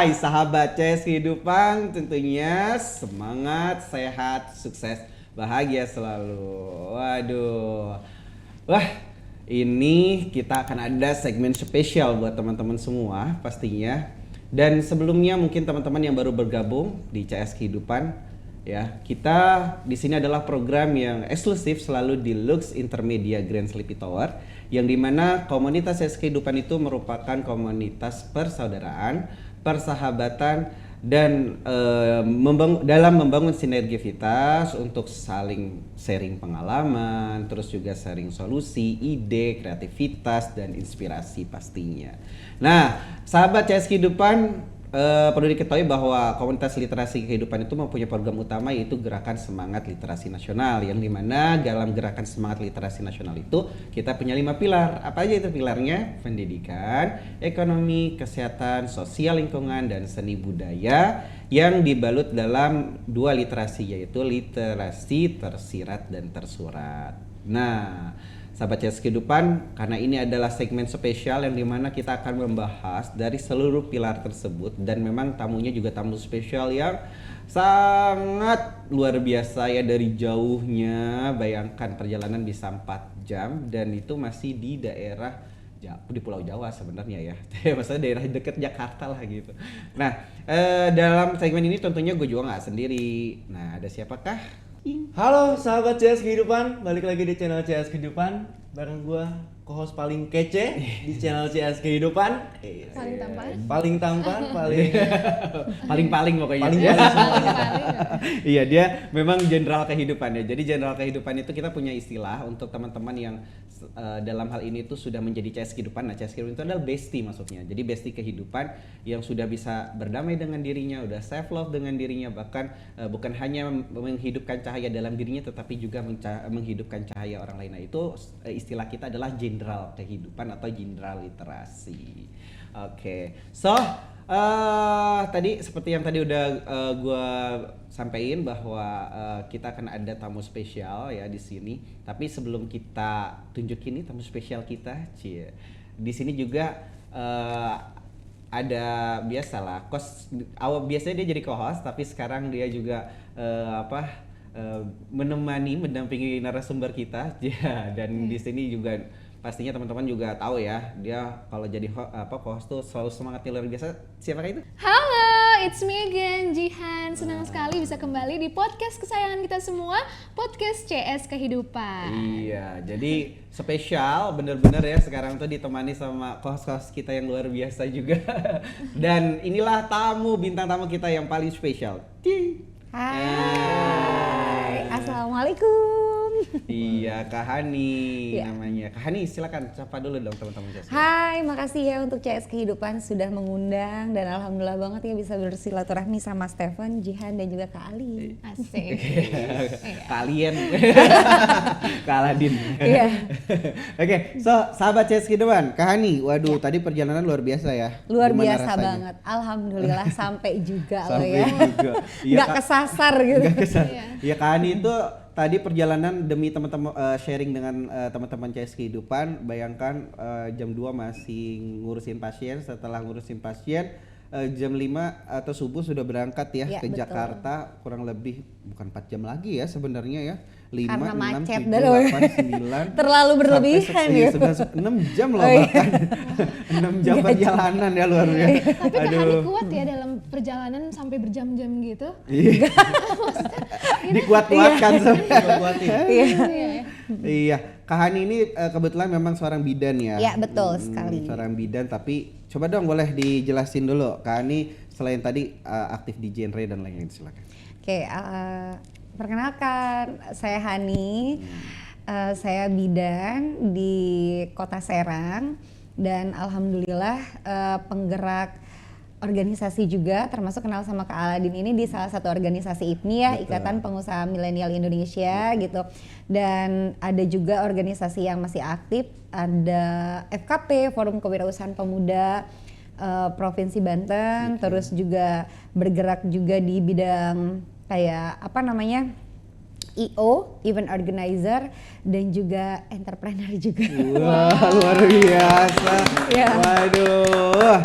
Hai sahabat CS Kehidupan, tentunya semangat, sehat, sukses, bahagia selalu. Waduh. Wah, ini kita akan ada segmen spesial buat teman-teman semua pastinya. Dan sebelumnya mungkin teman-teman yang baru bergabung di CS Kehidupan, ya, kita di sini adalah program yang eksklusif selalu di Lux Intermedia Grand Sleepy Tower, yang dimana komunitas CS Kehidupan itu merupakan komunitas persaudaraan, persahabatan, dan dalam membangun sinergivitas untuk saling sharing pengalaman, terus juga sharing solusi, ide, kreativitas, dan inspirasi pastinya. Nah, sahabat CS Kehidupan, perlu diketahui bahwa komunitas literasi kehidupan itu mempunyai program utama, yaitu Gerakan Semangat Literasi Nasional, yang dimana dalam Gerakan Semangat Literasi Nasional itu kita punya 5 pilar. Apa aja itu pilarnya? Pendidikan, ekonomi, kesehatan, sosial lingkungan, dan seni budaya, yang dibalut dalam 2 literasi, yaitu literasi tersirat dan tersurat. Nah, sahabat CS Kehidupan, karena ini adalah segmen spesial yang dimana kita akan membahas dari seluruh pilar tersebut, dan memang tamunya juga tamu spesial yang sangat luar biasa ya, dari jauhnya. Bayangkan perjalanan bisa 4 jam dan itu masih di daerah di Pulau Jawa sebenarnya ya. Maksudnya daerah dekat Jakarta lah gitu. Nah, dalam segmen ini tentunya gue juga nggak sendiri. Nah, ada siapakah? Halo sahabat CS Kehidupan, balik lagi di channel CS Kehidupan bareng gua, co-host paling kece di channel CS Kehidupan. Paling tampan? Paling tampan, paling pokoknya. Paling Iya, dia memang jenderal kehidupan ya. Jadi jenderal kehidupan itu kita punya istilah untuk teman-teman yang dalam hal ini tuh sudah menjadi CS Kehidupan. Nah, CS Kehidupan itu adalah bestie maksudnya. Jadi bestie kehidupan yang sudah bisa berdamai dengan dirinya, udah self love dengan dirinya, bahkan bukan hanya menghidupkan cahaya dalam dirinya, tetapi juga menghidupkan cahaya orang lain. Nah, itu istilah kita adalah jenderal kehidupan atau jenderal literasi. Oke. So, tadi seperti yang tadi udah gue sampaikan bahwa kita akan ada tamu spesial ya di sini. Tapi sebelum kita tunjukin nih tamu spesial kita, di sini juga ada biasalah biasanya dia jadi co-host, tapi sekarang dia juga mendampingi narasumber kita ya. Dan di sini juga pastinya teman-teman juga tahu ya, dia kalau jadi co-host tuh selalu semangatnya luar biasa. Siapakah itu? Halo, it's me again, Jihan. Senang sekali bisa kembali di podcast kesayangan kita semua, podcast CS Kehidupan. Iya, jadi spesial bener-bener ya, sekarang tuh ditemani sama host-host kita yang luar biasa juga. Dan inilah bintang tamu kita yang paling spesial. Hai, assalamualaikum. Iya, Kak Hani namanya. Kak Hani, silakan sapa dulu dong teman-teman CS. Hai, makasih ya untuk CS Kehidupan sudah mengundang, dan alhamdulillah banget ya bisa bersilaturahmi sama Stephen, Jihan, dan juga Kak Ali. Asik. Kalian, Kak Aladin. Iya. Oke, so sahabat CS Kehidupan, Kak Hani, waduh tadi perjalanan luar biasa ya. Luar Gimana biasa rasanya? banget, alhamdulillah sampai juga loh Sampai ya. juga. Iya, Nggak kesasar gitu. Nggak kesasar. Iya, Kak Hani itu tadi perjalanan demi teman-teman sharing dengan teman-teman CS Kehidupan. Bayangkan jam 2 masih ngurusin pasien, setelah ngurusin pasien jam 5 atau subuh sudah berangkat ya, ke betul. Jakarta, kurang lebih bukan 4 jam lagi ya sebenarnya ya. 5, Karena 6, macet 7, dan 8, 9 terlalu berlebihan ya. gitu. 6 jam loh bahkan. 6 jam perjalanan ya, luar biasa. Tapi Kak Hani kuat ya dalam perjalanan sampai berjam-jam gitu. Iya. Dikuat-kuatkan Iya, Kak Hani ini kebetulan memang seorang bidan ya. Iya, betul sekali. Seorang bidan, tapi coba dong boleh dijelasin dulu, Kak Hani selain tadi aktif di genre dan lain-lain, silakan. Oke, perkenalkan saya Hani. Saya bidan di Kota Serang, dan alhamdulillah penggerak organisasi juga, termasuk kenal sama Kak Aladin ini di salah satu organisasi IPMI ya, Betul. Ikatan Pengusaha Milenial Indonesia gitu. Dan ada juga organisasi yang masih aktif, ada FKP, Forum Kewirausahaan Pemuda Provinsi Banten, terus juga bergerak juga di bidang kayak EO, event organizer, dan juga entrepreneur juga. Wah, luar biasa. Ya. Waduh.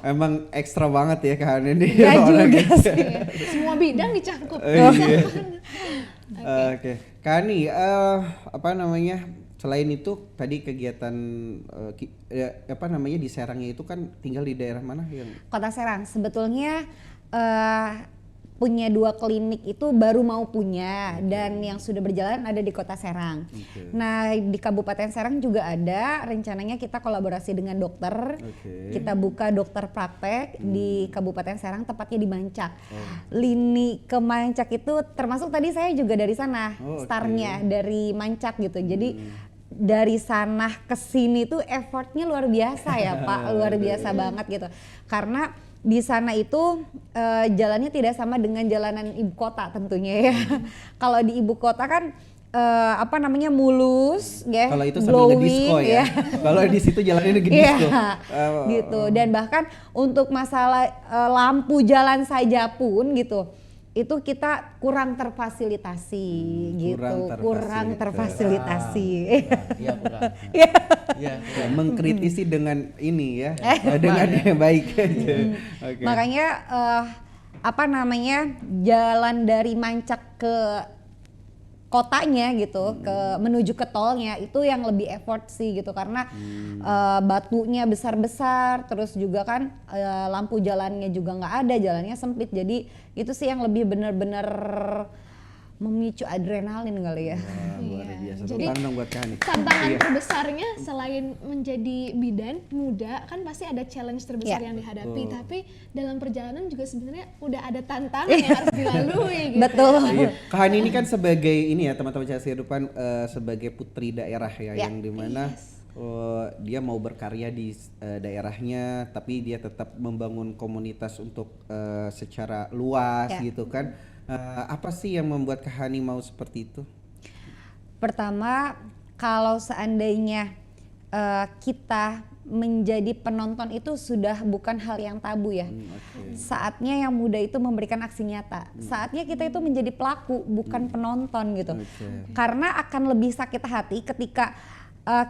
Emang ekstra banget ya Kak Hani ini. Gak orang juga gitu. sih. Iya, semua bidang dicangkup. Iya. Oke, Kak Hani, apa namanya? Selain itu tadi kegiatan apa namanya di Serangnya itu kan tinggal di daerah mana yang? Kota Serang sebetulnya punya 2 klinik itu baru mau punya dan yang sudah berjalan ada di Kota Serang. Okay. Nah di Kabupaten Serang juga ada rencananya kita kolaborasi dengan dokter. Kita buka dokter praktek di Kabupaten Serang tepatnya di Mancak. Lini ke Mancak itu termasuk tadi saya juga dari sana startnya dari Mancak gitu. Jadi dari sana ke sini tuh effortnya luar biasa ya Pak, luar biasa banget gitu. Karena di sana itu jalannya tidak sama dengan jalanan ibu kota tentunya ya. Kalau di ibu kota kan apa namanya mulus ya, kalau itu sambil ngedisco ya. Kalau di situ jalannya ngedisco. Gitu. Dan bahkan untuk masalah lampu jalan saja pun gitu. Itu kita kurang terfasilitasi gitu, kurang terfasilitasi. Iya kurang. Iya. Iya. Ya, mengkritisi dengan ini ya, dengan yang baik aja. Okay. Makanya apa namanya jalan dari Mancak ke kotanya gitu, ke menuju ke tolnya itu yang lebih effort sih gitu karena batunya besar-besar, terus juga kan lampu jalannya juga nggak ada, jalannya sempit, jadi itu sih yang lebih benar-benar memicu adrenalin kali ya. Wah, luar biasa. Jadi Tepuk tangan buat Kak Hani. tantangan terbesarnya selain menjadi bidan muda kan pasti ada challenge terbesar yang dihadapi, tapi dalam perjalanan juga sebenarnya udah ada tantangan yang harus dilalui gitu. Betul. Iya. Kak Hani ini kan sebagai ini ya teman-teman CS Kehidupan sebagai putri daerah ya, yang dimana dia mau berkarya di daerahnya tapi dia tetap membangun komunitas untuk secara luas gitu kan. Apa sih yang membuat Kak Hani mau seperti itu? Pertama, kalau seandainya kita menjadi penonton itu sudah bukan hal yang tabu ya. Saatnya yang muda itu memberikan aksi nyata. Saatnya kita itu menjadi pelaku bukan penonton gitu. Karena akan lebih sakit hati ketika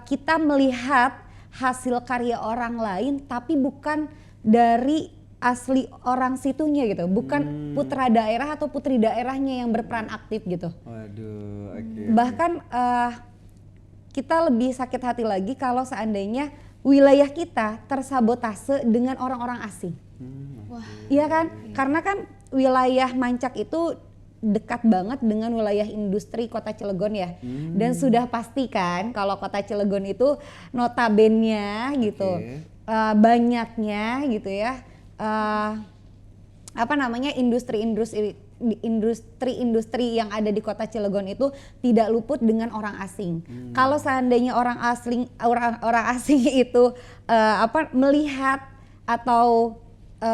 kita melihat hasil karya orang lain tapi bukan dari asli orang situnya gitu, bukan putra daerah atau putri daerahnya yang berperan aktif gitu. Waduh, Bahkan kita lebih sakit hati lagi kalau seandainya wilayah kita tersabotase dengan orang-orang asing. Wah. Iya kan? Karena kan wilayah Mancak itu dekat banget dengan wilayah industri Kota Cilegon ya. Dan sudah pasti kan kalau Kota Cilegon itu notabene gitu, banyaknya gitu ya. Apa namanya industri-industri yang ada di Kota Cilegon itu tidak luput dengan orang asing. Kalau seandainya orang asing itu melihat atau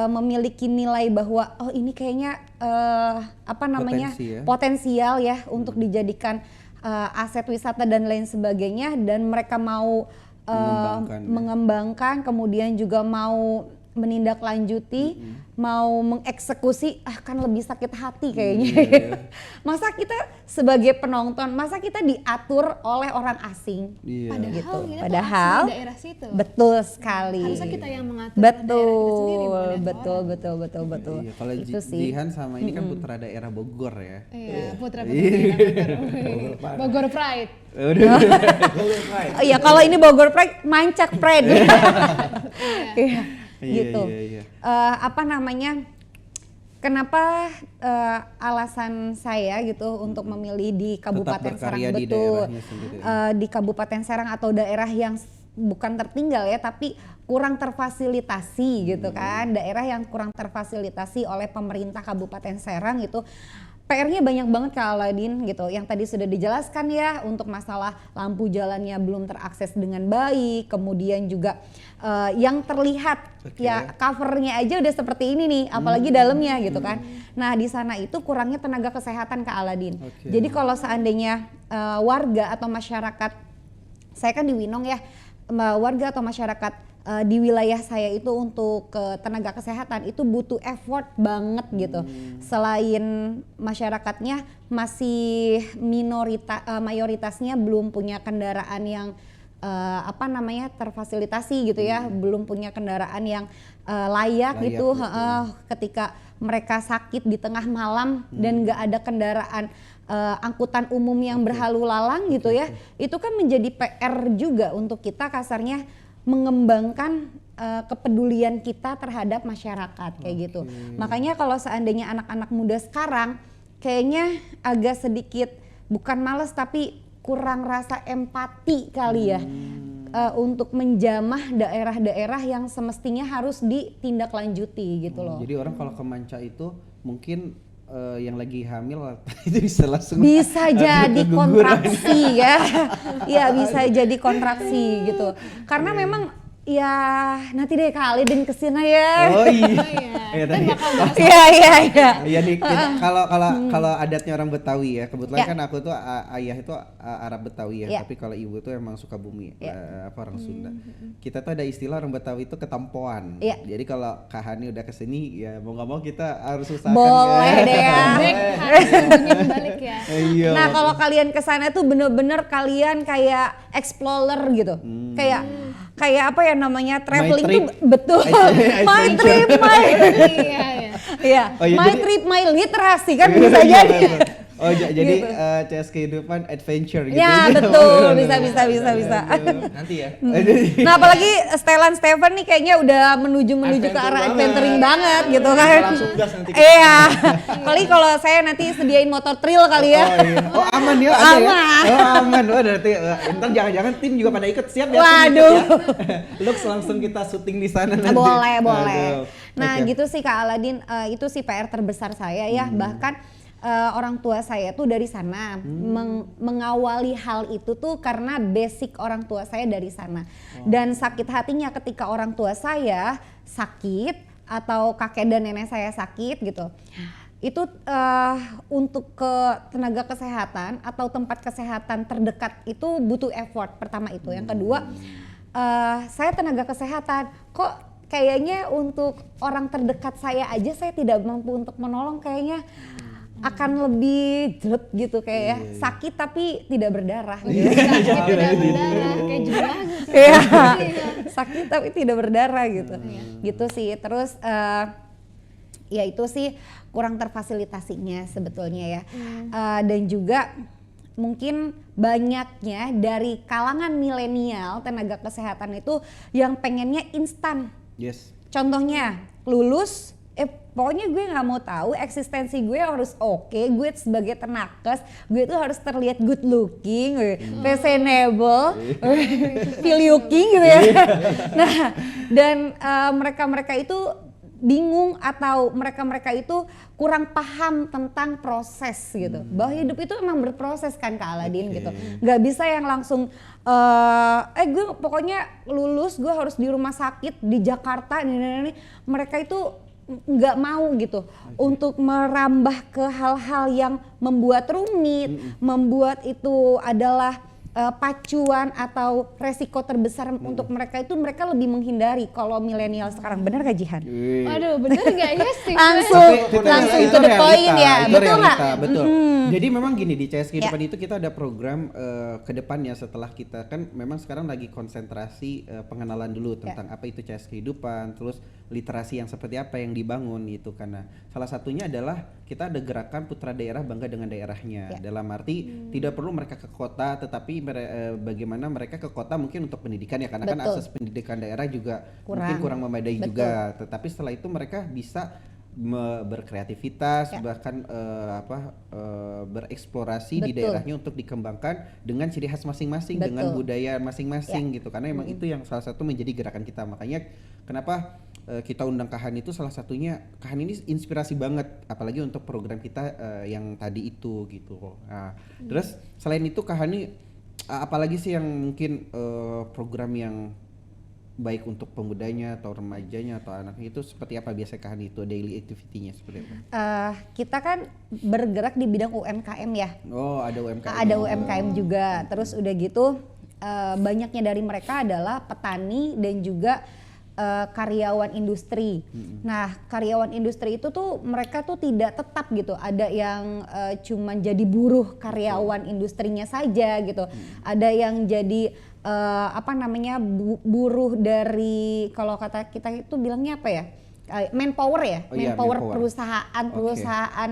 memiliki nilai bahwa oh ini kayaknya potensial ya untuk dijadikan aset wisata dan lain sebagainya, dan mereka mau mengembangkan kemudian juga mau menindaklanjuti, mau mengeksekusi, kan lebih sakit hati kayaknya. Masa kita sebagai penonton, masa kita diatur oleh orang asing? Padahal gitu. kita Padahal asli daerah situ. Betul sekali. Harusnya kita yang mengatur daerah kita sendiri, bukan yang betul. Iya, kalau Itu sih. Jihan sama ini kan putra daerah Bogor ya. Iya, putra-putri daerah Bogor. Bogor Pride. Oh iya, kalau ini Bogor Pride, Mancak Pride. Gitu. Apa namanya? Kenapa alasan saya gitu untuk memilih di Kabupaten Serang, di betul daerahnya sendiri. Di Kabupaten Serang atau daerah yang bukan tertinggal ya, tapi kurang terfasilitasi gitu kan, daerah yang kurang terfasilitasi oleh pemerintah Kabupaten Serang itu. PR-nya banyak banget Kak Aladin gitu, yang tadi sudah dijelaskan ya, untuk masalah lampu jalannya belum terakses dengan baik, kemudian juga yang terlihat ya covernya aja udah seperti ini nih, apalagi dalamnya gitu kan. Nah di sana itu kurangnya tenaga kesehatan Kak Aladin. Jadi kalau seandainya warga atau masyarakat, saya kan di Winong ya, warga atau masyarakat di wilayah saya itu untuk tenaga kesehatan itu butuh effort banget gitu. Selain masyarakatnya masih mayoritasnya belum punya kendaraan yang apa namanya terfasilitasi gitu ya, belum punya kendaraan yang layak gitu. Ketika mereka sakit di tengah malam dan nggak ada kendaraan angkutan umum yang berhalu lalang gitu ya, itu kan menjadi PR juga untuk kita kasarnya mengembangkan kepedulian kita terhadap masyarakat kayak gitu. Makanya kalau seandainya anak-anak muda sekarang kayaknya agak sedikit bukan males tapi kurang rasa empati kali ya untuk menjamah daerah-daerah yang semestinya harus ditindaklanjuti gitu loh. Jadi orang kalau ke Manca itu mungkin yang lagi hamil itu bisa langsung jadi keguguran. kontraksi ya. Ya bisa jadi kontraksi gitu. Karena memang ya nanti deh kali dan kesini ya. Oh iya. Iya. Tadi. Iya. Iya nih, kalau adatnya orang Betawi ya, kebetulan kan aku tuh ayah itu Arab Betawi ya, tapi kalau ibu tuh emang Sukabumi, orang Sunda. Kita tuh ada istilah orang Betawi itu ketampoan. Jadi kalau Kak Hani udah kesini ya mau nggak mau kita harus usahakan. Boleh deh ya. Harus balik ya. Iya. Nah kalau kalian kesana tuh bener-bener kalian kayak explorer gitu, kayak apa ya namanya traveling trip. tuh betul. My trip, Iya. my trip, my literasi kan bisa jadi. Oh jadi CS kehidupan adventure gitu. Ya betul, bisa. Nanti ya. Nah apalagi Stellan Stephen nih kayaknya udah menuju ke arah adventuring banget gitu kan. Langsung gas nanti. Iya. Kali kalau saya nanti sediain motor trail kali ya. Oh aman ya, ada ya. Oh aman. Oh berarti ntar jangan-jangan tim juga pada ikut, siap ya. Waduh. Lux langsung kita syuting di sana nanti. Boleh. Aduh. Nah gitu sih Kak Aladin, itu sih PR terbesar saya ya. Bahkan orang tua saya tuh dari sana mengawali hal itu tuh karena basic orang tua saya dari sana. Dan sakit hatinya ketika orang tua saya sakit atau kakek dan nenek saya sakit gitu. Itu untuk ke tenaga kesehatan atau tempat kesehatan terdekat itu butuh effort, pertama itu. Yang kedua, saya tenaga kesehatan kok kayaknya untuk orang terdekat saya aja saya tidak mampu untuk menolong, kayaknya akan lebih jelek gitu kayak sakit tapi tidak berdarah gitu. Sakit tidak berdarah kayak jubah gitu. Iya. Sakit tapi tidak berdarah gitu. Gitu sih. Terus ya itu sih kurang terfasilitasinya sebetulnya ya. Dan juga mungkin banyaknya dari kalangan milenial tenaga kesehatan itu yang pengennya instan. Yes. Contohnya lulus pokoknya gue nggak mau tahu, eksistensi gue harus oke, gue sebagai tenakes, gue tuh harus terlihat good looking, fashionable, feel looking gitu ya. Nah, dan mereka itu bingung atau mereka itu kurang paham tentang proses gitu. Bahwa hidup itu emang berproses kan Kak Aladin gitu. Nggak bisa yang langsung gue pokoknya lulus gue harus di rumah sakit di Jakarta ini. Mereka itu nggak mau gitu untuk merambah ke hal-hal yang membuat rumit, membuat itu adalah pacuan atau resiko terbesar untuk mereka itu mereka lebih menghindari. Kalau milenial sekarang benar gak Jihan? Waduh bener gak ya sih? Langsung Itu to the point ya, itu betul nggak? Betul. Jadi memang gini di CS Kehidupan itu kita ada program ke depannya setelah kita kan memang sekarang lagi konsentrasi pengenalan dulu tentang apa itu CS Kehidupan, terus literasi yang seperti apa yang dibangun itu karena salah satunya adalah kita ada gerakan putra daerah bangga dengan daerahnya. Dalam arti tidak perlu mereka ke kota tetapi bagaimana mereka ke kota mungkin untuk pendidikan ya karena kan akses pendidikan daerah juga mungkin kurang memadai juga. Tetapi setelah itu mereka bisa berkreativitas bahkan bereksplorasi di daerahnya untuk dikembangkan dengan ciri khas masing-masing, dengan budaya masing-masing gitu karena emang itu yang salah satu menjadi gerakan kita. Makanya kenapa kita undang Kak Hani itu salah satunya Kak Hani ini inspirasi banget apalagi untuk program kita yang tadi itu gitu. Nah, terus selain itu Kak Hani apalagi sih yang mungkin program yang baik untuk pemudanya atau remajanya atau anaknya itu seperti apa biasanya Kak Hani itu daily activity-nya seperti apa? Kita kan bergerak di bidang UMKM ya. Oh ada UMKM. Ada UMKM juga. Terus udah gitu banyaknya dari mereka adalah petani dan juga karyawan industri. Nah karyawan industri itu tuh mereka tuh tidak tetap gitu. Ada yang cuman jadi buruh karyawan industrinya saja gitu. Ada yang jadi apa namanya buruh dari, kalau kata kita itu bilangnya apa ya, manpower ya, Oh iya, manpower manpower. perusahaan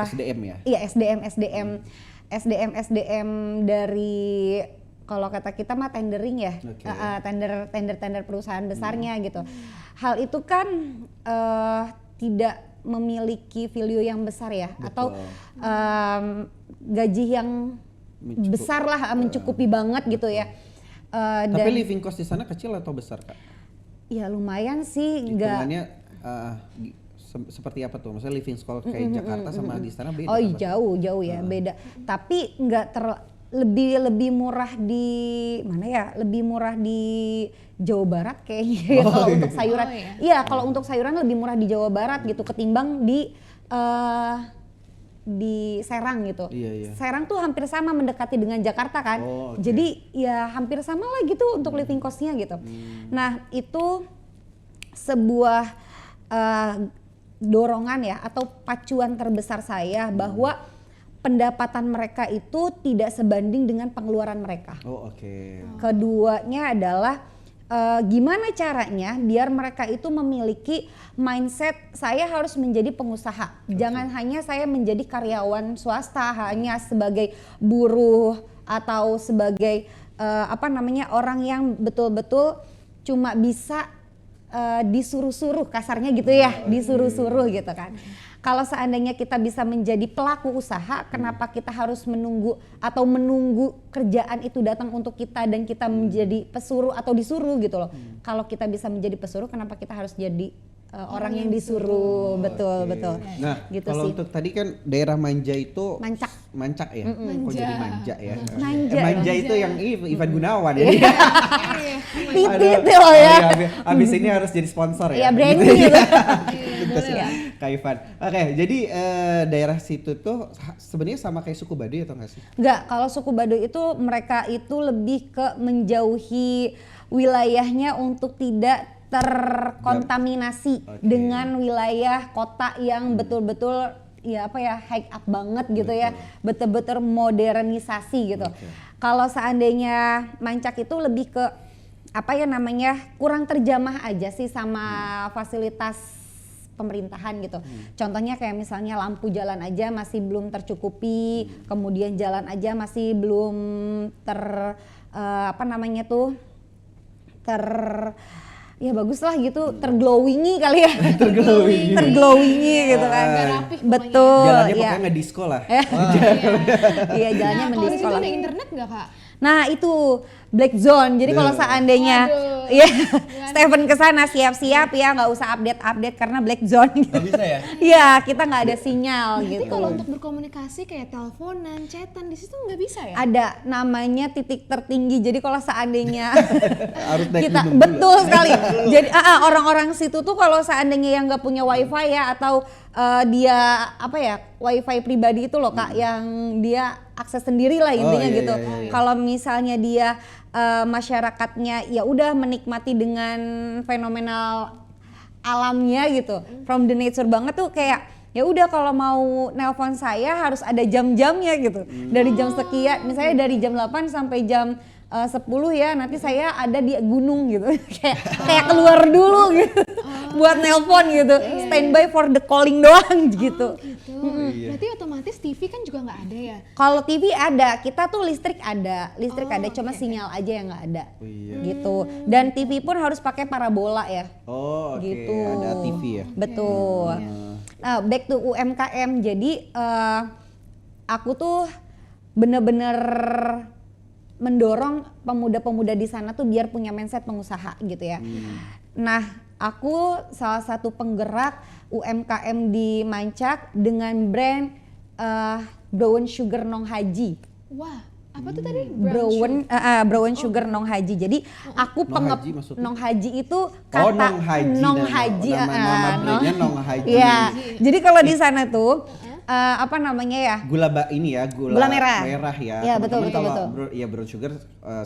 SDM ya. iya SDM dari, kalau kata kita mah tendering ya, Oke. tender perusahaan besarnya gitu. Hal itu kan tidak memiliki value yang besar ya, atau gaji yang Mencukup. besar lah, mencukupi banget gitu ya. Tapi Dan living cost di sana kecil atau besar Kak? ya lumayan sih, Hitungannya seperti apa tuh? Maksudnya living cost kayak Jakarta sama di sana beda? oh apa? jauh ya beda. Tapi nggak lebih murah di mana ya? Lebih murah di Jawa Barat kayaknya ya, kalau untuk sayuran. Oh, iya. Iya, kalau untuk sayuran lebih murah di Jawa Barat gitu ketimbang di Serang gitu. Iya. Serang tuh hampir sama, mendekati dengan Jakarta kan. Oh, oke. Jadi ya hampir sama lah gitu untuk living cost-nya gitu. Nah, itu sebuah dorongan ya, atau pacuan terbesar saya bahwa pendapatan mereka itu tidak sebanding dengan pengeluaran mereka. Oh oke. Keduanya adalah gimana caranya biar mereka itu memiliki mindset saya harus menjadi pengusaha. Jangan hanya saya menjadi karyawan swasta, hanya sebagai buruh atau sebagai orang yang betul-betul cuma bisa disuruh-suruh, kasarnya gitu ya, disuruh-suruh gitu kan. Kalau seandainya kita bisa menjadi pelaku usaha, kenapa kita harus menunggu kerjaan itu datang untuk kita dan kita menjadi pesuruh atau disuruh gitu loh. Kalau kita bisa menjadi pesuruh, kenapa kita harus jadi orang yang disuruh? Betul. Nah, Gitu kalau sih. untuk tadi kan daerah Manja itu Mancak. Mancak ya? Kok jadi manja ya? Manja. Manja itu yang Ivan Gunawan ya? Titit loh ya. Abis ini harus jadi sponsor ya? Iya, branding gitu. Gitu sih, Kak Ivan. Oke, jadi daerah situ tuh sebenarnya sama kayak suku Baduy atau nggak sih? Enggak, kalau suku Baduy itu mereka itu lebih ke menjauhi wilayahnya untuk tidak terkontaminasi Oke. dengan wilayah kota yang betul-betul high up banget gitu ya, betul-betul modernisasi gitu. Kalau seandainya Mancak itu lebih ke kurang terjamah aja sih sama fasilitas pemerintahan gitu. Contohnya kayak misalnya lampu jalan aja masih belum tercukupi, kemudian jalan aja masih belum ya bagus lah gitu, terglowingi kali ya. terglowingi gitu kan. Nggak rapih pokoknya. Betul. Jalannya ya. pokoknya nggak disco lah. Iya, jalannya Nah, kalau di situ mendiskol. ada internet nggak Kak? Nah itu black zone. Jadi kalau seandainya Waduh. ya Steven kesana siap-siap ya, nggak usah update karena black zone. Nggak bisa ya? Iya, kita nggak ada sinyal Berarti gitu. kalau untuk berkomunikasi kayak teleponan, chatan di situ nggak bisa ya? Ada namanya titik tertinggi. Jadi kalau seandainya Harus naik kita gunung dulu. betul sekali. Jadi orang-orang situ tuh kalau seandainya yang nggak punya wifi ya, atau dia wifi pribadi itu loh Kak, yang dia akses sendiri lah intinya iya, gitu. iya. Kalau misalnya dia masyarakatnya ya udah menikmati dengan fenomenal alamnya gitu, from the nature banget tuh, kayak ya udah kalau mau nelpon saya harus ada jam-jamnya gitu. Dari jam sekian, misalnya dari jam 8 sampai jam 10 ya, nanti saya ada di gunung gitu. kayak keluar dulu gitu. Buat nelpon gitu. Standby for the calling doang gitu. Berarti otomatis TV kan juga nggak ada ya? Kalau TV ada, kita tuh listrik ada, cuma sinyal aja yang nggak ada. Oh, iya. Gitu. Dan TV pun harus pakai parabola ya. Oh oke, Gitu. ada TV ya? Betul. Nah, back to UMKM. Jadi aku tuh bener-bener mendorong pemuda-pemuda di sana tuh biar punya mindset pengusaha gitu ya. Nah, aku salah satu penggerak UMKM di Mancak dengan brand Brown Sugar Nong Haji. Wah, apa tuh tadi? Brown Sugar Nong Haji. Jadi aku Nong Haji maksudnya? Nong Haji itu Oh, Nong Haji. Nong Haji. Nama brandnya Nong Haji. Iya. Jadi kalau di sana tuh Gula Gula merah. Merah ya. Iya, Teman-teman betul. kalau brown sugar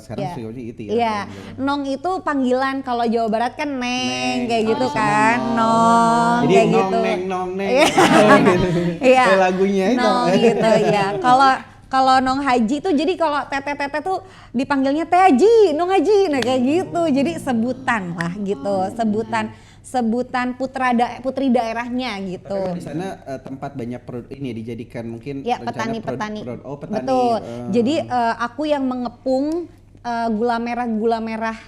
sekarang Iya. sih itu ya. Iya, brand-nya. Nong itu panggilan, kalau Jawa Barat kan Neng kayak gitu sama kan, Nong Jadi kayak nong gitu. neng nong neng. Iya. Iya. Kayak lagunya itu. Nong gitu ya. kalau Nong Haji tuh jadi kalau tete tuh dipanggilnya Teh Haji, Nong Haji, nah kayak gitu. Jadi sebutan lah gitu, sebutan putri daerahnya gitu. Karena di sana tempat banyak ini dijadikan mungkin Ya, rencana petani. Oh, petani. Betul. Jadi aku yang mengepung gula merah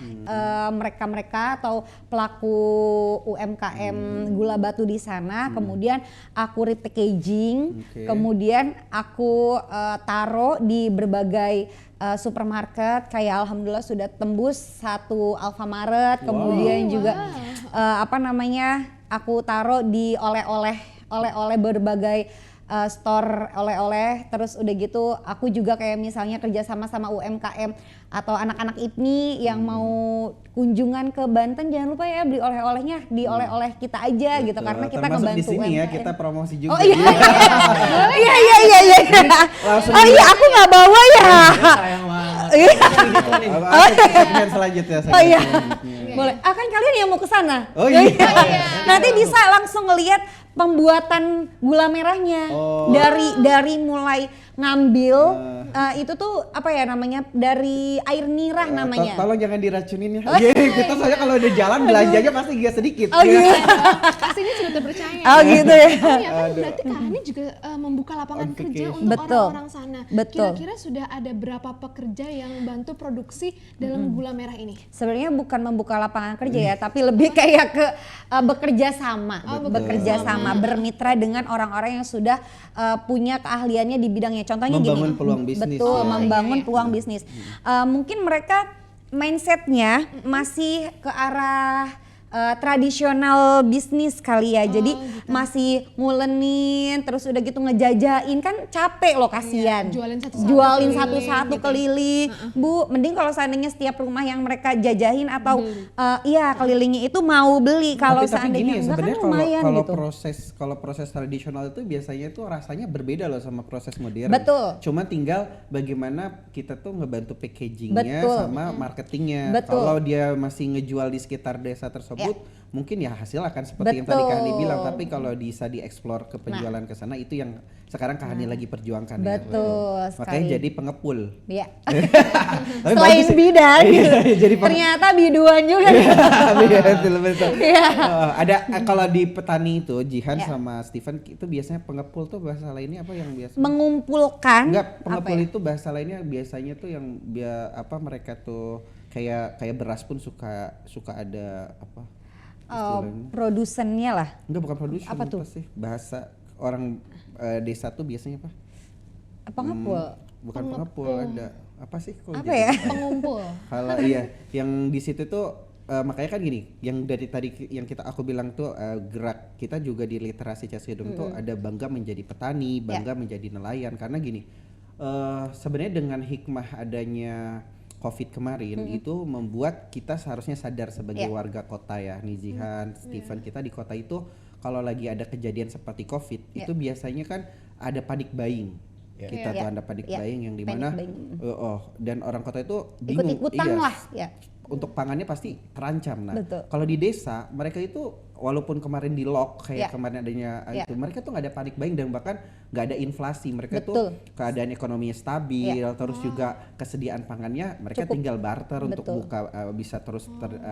mereka atau pelaku UMKM gula batu di sana. Kemudian aku repackaging, kemudian aku taruh di berbagai supermarket, kayak alhamdulillah sudah tembus 1 Alfamaret. Kemudian juga aku taruh di oleh-oleh berbagai store oleh-oleh. Terus udah gitu aku juga kayak misalnya kerja sama UMKM atau anak-anak IPMI yang mau kunjungan ke Banten, jangan lupa ya beli oleh-olehnya di oleh-oleh kita aja. Betul. Gitu karena kita termasuk ngebantu di sini UMKM. ya kita promosi juga. Oh iya. Iya. Langsung Oh iya, aku nggak bawa ya. Sayang banget. Segmen selanjutnya. Oh iya. selanjutnya. Boleh. Kan kalian yang mau ke sana. Oh iya. Nanti bisa langsung ngelihat pembuatan gula merahnya. Dari mulai ngambil itu tuh apa ya namanya, dari air nirah namanya. Tolong jangan diracunin ya. Kita soalnya kalau udah jalan belanjanya pasti gak sedikit. Oh iya. Sini sudah terpercaya. Oh gitu ya. Oh ya kan berarti Kak Hani juga membuka lapangan kerja untuk Betul. orang-orang sana. Betul. Kira-kira sudah ada berapa pekerja yang bantu produksi dalam gula merah ini? Sebenarnya bukan membuka lapangan kerja ya, tapi lebih kayak ke bekerja sama, bermitra dengan orang-orang yang sudah punya keahliannya di bidangnya. Contohnya membangun gini, peluang bisnis. betul, Ya. membangun peluang bisnis. Mungkin mereka mindsetnya masih ke arah tradisional bisnis kali ya, jadi masih ngulenin, terus udah gitu ngejajain, kan capek loh, kasihan. Jualin satu-satu Satu-satu keliling, keliling. Bu, mending kalau seandainya setiap rumah yang mereka jajahin atau kelilingnya itu mau beli. Kalau Tapi seandainya gini ya, enggak kan sebenarnya lumayan kalau gitu. kalau proses tradisional itu biasanya tuh rasanya berbeda loh sama proses modern. Betul. Cuma tinggal bagaimana kita tuh ngebantu packagingnya Betul. sama marketingnya. Betul. Kalau dia masih ngejual di sekitar desa tersebut, mungkin ya hasil akan seperti yang tadi Kak Hani bilang. Tapi kalau bisa dieksplor ke penjualan ke sana, itu yang sekarang Kak Hani lagi perjuangkan. Betul ya. sekali. Makanya jadi pengepul. Iya. Tapi Selain bagus ya. bidan, Jadi ternyata biduan juga. betul. Iya. Ada kalau di petani itu Jihan sama Steven itu biasanya pengepul tuh bahasa lainnya apa yang biasa? Mengumpulkan. Enggak, pengepul apa ya? itu bahasa lainnya biasanya tuh yang mereka tuh kayak beras pun suka ada apa? istilahnya? Produsennya lah. Enggak, bukan produsen. Apa tuh? Sih? Bahasa orang desa tuh biasanya apa? Pengepul. Bukan pengepul, ada apa sih kok Apa jadi- ya? Pengumpul. Kalau iya, yang di situ tuh makanya kan gini, yang dari tadi yang aku bilang tuh gerak kita juga di literasi Cas Hidung tuh ada bangga menjadi petani, bangga menjadi nelayan, karena gini sebenarnya dengan hikmah adanya COVID kemarin itu membuat kita seharusnya sadar sebagai warga kota ya, Nizihan, Steven, kita di kota itu kalau lagi ada kejadian seperti COVID itu biasanya kan ada panic buying. Kita tuh ada panic buying yang dimana dan orang kota itu bingung, ikut-ikutan lah ya. untuk pangannya pasti terancam. Nah, Betul. kalau di desa mereka itu walaupun kemarin di lock kayak kemarin adanya itu, mereka tuh nggak ada panic buying dan bahkan nggak ada inflasi. Mereka tuh keadaan ekonominya stabil, terus juga kesediaan pangannya mereka tinggal barter untuk buka bisa terus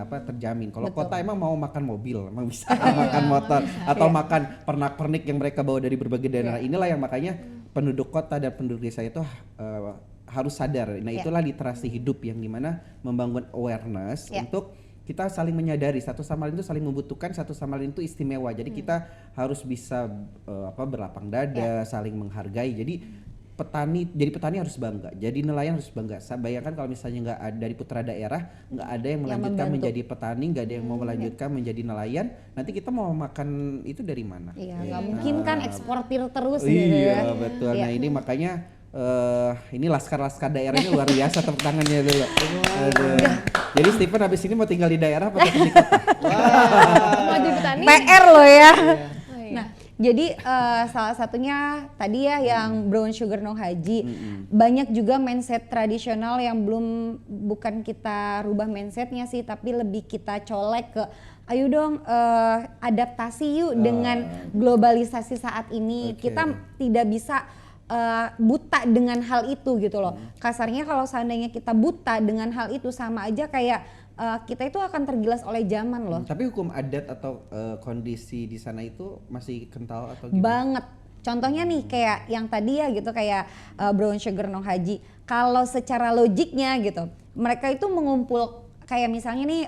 terjamin. Kalau kota emang mau makan mobil, emang bisa makan motor atau makan pernak-pernik yang mereka bawa dari berbagai daerah. Inilah yang makanya penduduk kota dan penduduk desa itu harus sadar. Nah, itulah literasi hidup yang dimana membangun awareness untuk kita saling menyadari satu sama lain itu saling membutuhkan, satu sama lain itu istimewa. Jadi kita harus bisa berlapang dada, saling menghargai. Jadi petani harus bangga, jadi nelayan harus bangga. Bayangkan kalau misalnya nggak ada dari putra daerah, nggak ada yang melanjutkan menjadi petani, nggak ada yang mau melanjutkan menjadi nelayan, nanti kita mau makan itu dari mana? Iya, nggak mungkin kan eksportir terus gitu ya. Iya betul. Nah ini makanya ini laskar daerahnya luar biasa, tepuk tangannya dulu. Aduh. Jadi Steven habis ini mau tinggal di daerah apa tetap di kota? Mau jadi petani. PR loh ya. Oh, iya. Nah, jadi salah satunya tadi ya yang brown sugar no haji. Banyak juga mindset tradisional yang bukan kita rubah mindsetnya sih, tapi lebih kita colek ke ayo dong adaptasi yuk dengan globalisasi saat ini. Kita tidak bisa buta dengan hal itu gitu loh. Kasarnya kalau seandainya kita buta dengan hal itu sama aja kayak kita itu akan tergilas oleh zaman loh. Tapi hukum adat atau kondisi di sana itu masih kental atau gimana? Banget. Contohnya nih kayak yang tadi ya gitu kayak Brown Sugar No Haji. Kalau secara logiknya gitu, mereka itu mengumpul kayak misalnya nih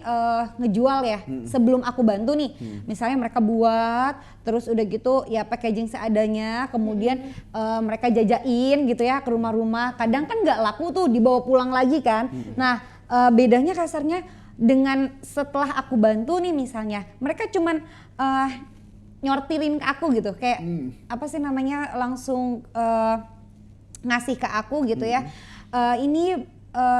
ngejual ya sebelum aku bantu nih. Misalnya mereka buat terus udah gitu ya packaging seadanya, kemudian mereka jajain gitu ya ke rumah-rumah. Kadang kan nggak laku tuh dibawa pulang lagi kan. Nah bedanya kasarnya dengan setelah aku bantu nih misalnya mereka cuman nyortirin ke aku gitu kayak apa sih namanya langsung ngasih ke aku gitu ya. Ini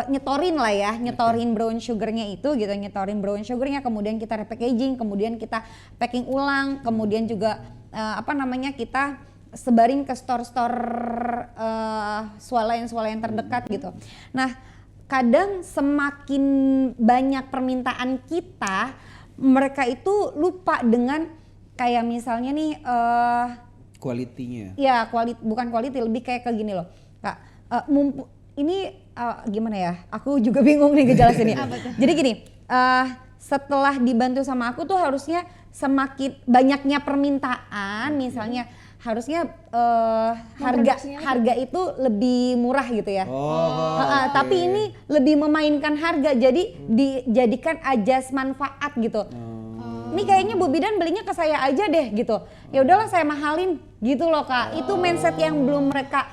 nyetorin lah ya, nyetorin brown sugarnya itu gitu, nyetorin brown sugarnya, kemudian kita repackaging, kemudian kita packing ulang, kemudian juga kita sebarin ke store-store swalayan terdekat gitu. Nah kadang semakin banyak permintaan kita, mereka itu lupa dengan kayak misalnya nih kualitinya. Ya bukan quality, lebih kayak gini loh Kak, ini gimana ya, aku juga bingung nih ngejelasinnya. Jadi gini, setelah dibantu sama aku tuh harusnya semakin banyaknya permintaan, misalnya harusnya harga itu lebih murah gitu ya. Tapi ini lebih memainkan harga, jadi dijadikan ajas manfaat gitu. Ini kayaknya Bu Bidan belinya ke saya aja deh gitu. Ya udahlah saya mahalin gitu loh Kak. Itu mindset yang belum mereka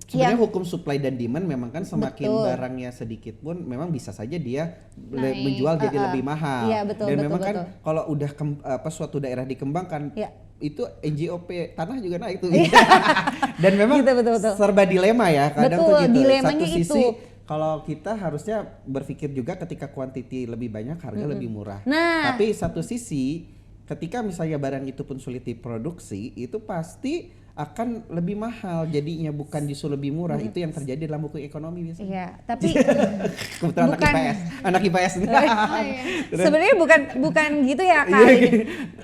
Sebenarnya hukum supply dan demand memang kan semakin Betul. barangnya sedikit pun memang bisa saja dia menjual jadi lebih mahal. Iya, betul, Dan betul, memang kan betul. kalau udah suatu daerah dikembangkan Iya. itu NJOP tanah juga naik tuh. Dan memang Gitu, betul. serba dilema ya kadang Betul, tuh gitu. dilemanya Satu sisi itu. kalau kita harusnya berpikir juga ketika kuantiti lebih banyak harga lebih murah. Nah. Tapi satu sisi ketika misalnya barang itu pun sulit diproduksi itu pasti akan lebih mahal jadinya, bukan justru lebih murah. Itu yang terjadi dalam buku ekonomi biasanya. Iya, tapi Kebetulan anak IPS. sebenarnya bukan gitu ya Kak.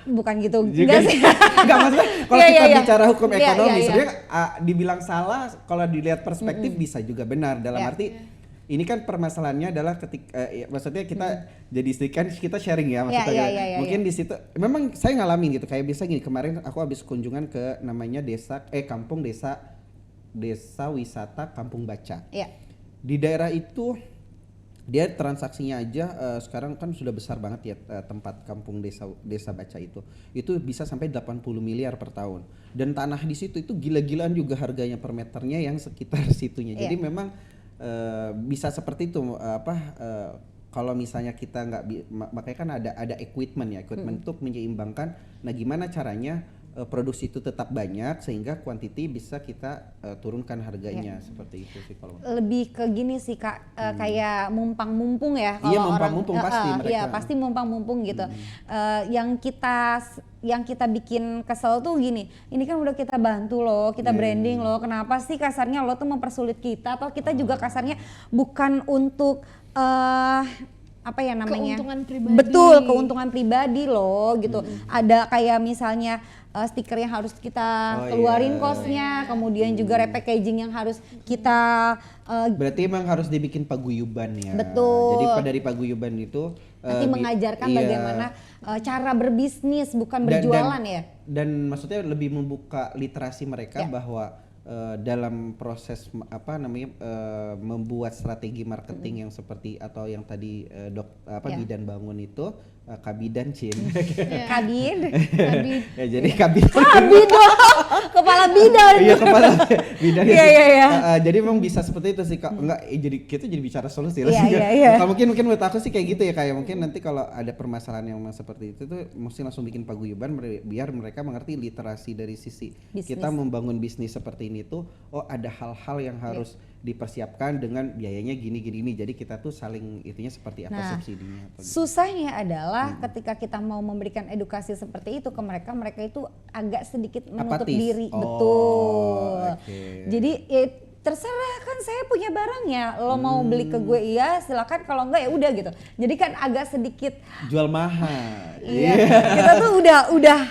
Bukan gitu. Enggak sih. Enggak, maksudnya kalau Iya, kita iya. bicara hukum Iya, ekonomi iya. sebenarnya dibilang salah, kalau dilihat perspektif bisa juga benar dalam Iya. arti ini kan permasalahannya adalah ketika maksudnya kita jadi kan kita sharing ya maksudnya Iya, mungkin di situ memang saya ngalamin gitu kayak bisa gini, kemarin aku habis kunjungan ke namanya kampung desa wisata Kampung Baca. Iya. Di daerah itu dia transaksinya aja sekarang kan sudah besar banget ya, tempat kampung desa Baca itu bisa sampai 80 miliar per tahun, dan tanah di situ itu gila-gilaan juga harganya per meternya yang sekitar situnya. Jadi memang bisa seperti itu kalau misalnya kita makanya kan ada equipment itu menyeimbangkan. Nah gimana caranya produksi itu tetap banyak sehingga kuantiti bisa kita turunkan harganya, seperti itu sih kalau Lebih ke gini sih Kak, kayak mumpang-mumpung ya Iya, kalau mumpang-mumpung pasti mereka. Iya, pasti mumpang-mumpung gitu. Yang kita bikin kesel tuh gini, ini kan udah kita bantu loh, kita branding loh, kenapa sih kasarnya lo tuh mempersulit kita, atau kita juga kasarnya bukan untuk apa ya namanya? Keuntungan pribadi. Betul, keuntungan pribadi loh gitu. Ada kayak misalnya stiker yang harus kita keluarin kosnya, kemudian juga repackaging yang harus kita berarti emang harus dibikin paguyuban ya. Betul. Jadi dari paguyuban itu nanti mengajarkan bagaimana cara berbisnis, bukan berjualan ya. Dan maksudnya lebih membuka literasi mereka bahwa dalam proses membuat strategi marketing yang seperti atau yang tadi Bidan bangun itu Kabidan Cin. Kabid. Ya jadi Kabid. Kabid kepala bidan. Iya, kepala bidan. Iya. Jadi memang bisa seperti itu sih Kak. Enggak, jadi kita jadi bicara solusi. Iya. Kalau mungkin menurut aku sih kayak gitu ya, kayak mungkin nanti kalau ada permasalahan yang memang seperti itu tuh mesti langsung bikin paguyuban biar mereka mengerti literasi dari sisi bisnis. Kita membangun bisnis seperti ini tuh ada hal-hal yang harus dipersiapkan dengan biayanya gini. Jadi kita tuh saling itunya seperti apa subsidinya. Susahnya adalah ketika kita mau memberikan edukasi seperti itu ke mereka itu agak sedikit menutup diri. Betul. Jadi terserah, kan saya punya barangnya, lo mau beli ke gue iya silakan, kalau enggak ya udah gitu. Jadi kan agak sedikit jual mahal. Iya. Kita tuh udah